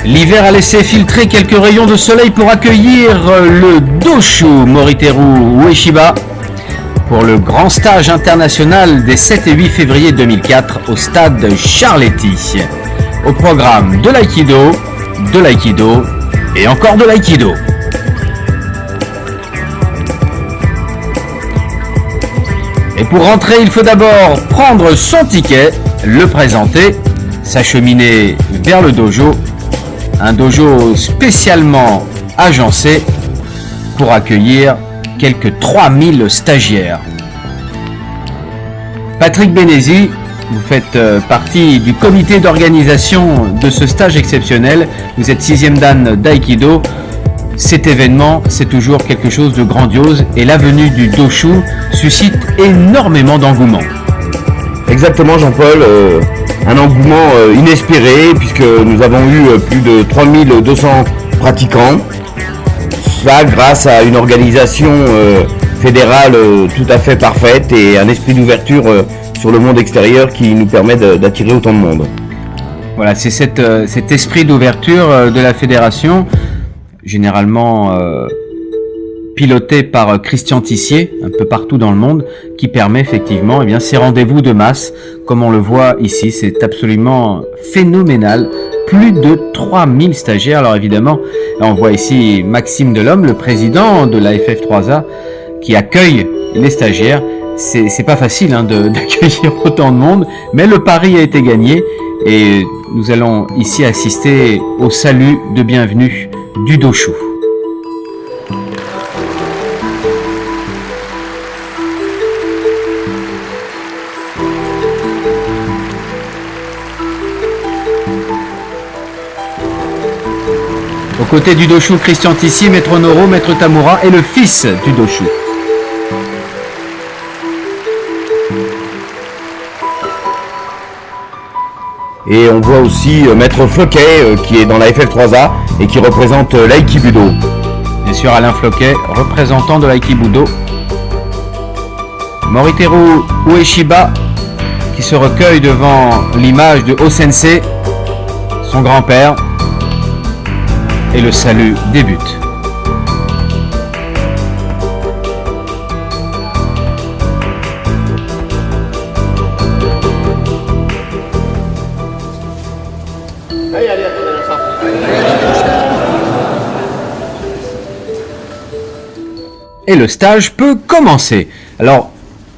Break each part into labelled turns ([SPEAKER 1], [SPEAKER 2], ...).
[SPEAKER 1] L'hiver a laissé filtrer quelques rayons de soleil pour accueillir le Doshu Moriteru Ueshiba pour le grand stage international des 7 et 8 février 2004 au stade Charletti. Au programme de l'aïkido et encore de l'aïkido. Et pour rentrer, il faut d'abord prendre son ticket, le présenter, s'acheminer vers le dojo. Un dojo spécialement agencé pour accueillir quelques 3000 stagiaires. Patrick Bénézy, vous faites partie du comité d'organisation de ce stage exceptionnel. Vous êtes 6e dan d'Aïkido. Cet événement, c'est toujours quelque chose de grandiose et la venue du Doshu suscite énormément d'engouement.
[SPEAKER 2] Exactement Jean-Paul, un engouement inespéré puisque nous avons eu plus de 3200 pratiquants. Ça grâce à une organisation fédérale tout à fait parfaite et un esprit d'ouverture sur le monde extérieur qui nous permet d'attirer autant de monde.
[SPEAKER 1] Voilà, c'est cet esprit d'ouverture de la fédération, généralement piloté par Christian Tissier, un peu partout dans le monde, qui permet effectivement ces rendez-vous de masse, comme on le voit ici. C'est absolument phénoménal. Plus de 3000 stagiaires. Alors évidemment, on voit ici Maxime Delhomme, le président de la FF3A, qui accueille les stagiaires. C'est pas facile d'accueillir autant de monde, mais le pari a été gagné et nous allons ici assister au salut de bienvenue du Doshu. Aux côtés du Doshu, Christian Tissier, Maître Noro, Maître Tamura et le fils du Doshu.
[SPEAKER 2] Et on voit aussi Maître Floquet qui est dans la FF3A et qui représente l'Aikibudo.
[SPEAKER 1] Bien sûr, Alain Floquet, représentant de l'Aikibudo. Moriteru Ueshiba qui se recueille devant l'image de O-sensei, son grand-père. Et le salut débute. Et le stage peut commencer. Alors,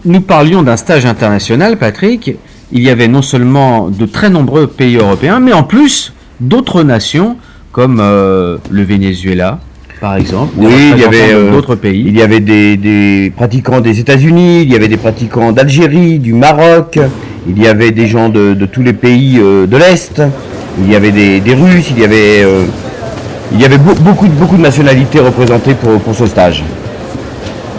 [SPEAKER 1] nous parlions d'un stage international, Patrick. Il y avait non seulement de très nombreux pays européens, mais en plus d'autres nations, comme le Venezuela, par exemple.
[SPEAKER 2] Oui, il y avait
[SPEAKER 1] d'autres pays.
[SPEAKER 2] Il y avait des pratiquants des États-Unis, il y avait des pratiquants d'Algérie, du Maroc, il y avait des gens de tous les pays de l'Est, il y avait des Russes, il y avait beaucoup de nationalités représentées pour ce stage.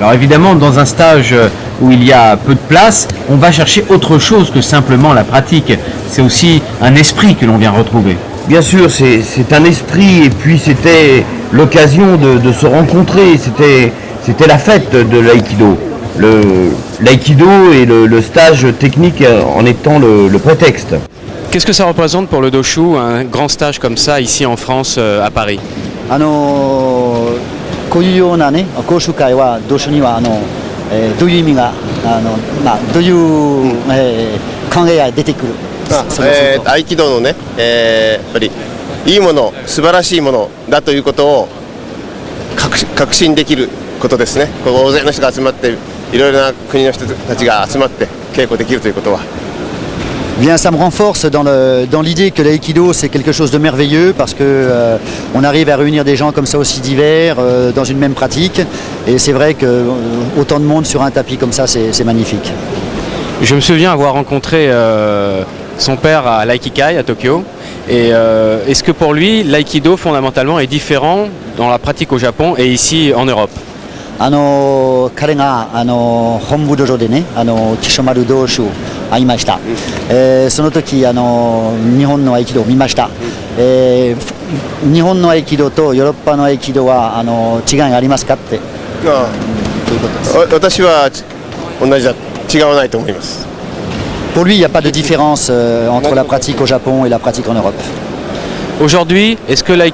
[SPEAKER 1] Alors évidemment, dans un stage où il y a peu de place, on va chercher autre chose que simplement la pratique. C'est aussi un esprit que l'on vient retrouver.
[SPEAKER 2] Bien sûr, c'est un esprit et puis c'était l'occasion de se rencontrer, c'était la fête de l'aïkido. L'aïkido et le stage technique en étant le prétexte.
[SPEAKER 3] Qu'est-ce que ça représente pour le Doshu, un grand stage comme ça ici en France, à Paris?
[SPEAKER 4] こういうようなね講習会は同種にはどういう意味がどういう、考えが出てくる。
[SPEAKER 5] 合気道のね、やっぱりいいもの素晴らしいものだということを確信できることですね。大勢の人が集まっていろいろな国の人たちが集まって稽古できるということは。
[SPEAKER 4] Bien, ça me renforce dans l'idée que l'aïkido c'est quelque chose de merveilleux parce que on arrive à réunir des gens comme ça aussi divers dans une même pratique et c'est vrai que autant de monde sur un tapis comme ça c'est magnifique.
[SPEAKER 3] Je me souviens avoir rencontré son père à l'Aikikai à Tokyo et est-ce que pour lui l'aïkido fondamentalement est différent dans la pratique au Japon et ici en Europe?
[SPEAKER 4] 彼が本部道場でね木曽丸道主会いました、その時日本の合気道を見ました、日本の合気道とヨーロッパの合気道は違いがありますかって。ということです。
[SPEAKER 5] 私は同じだ、違わないと思います。
[SPEAKER 4] Pour lui, il n'y a pas de différence entre la pratique au Japon et la pratique en Europe.
[SPEAKER 3] Aujourd'hui, est-ce que l'aïkido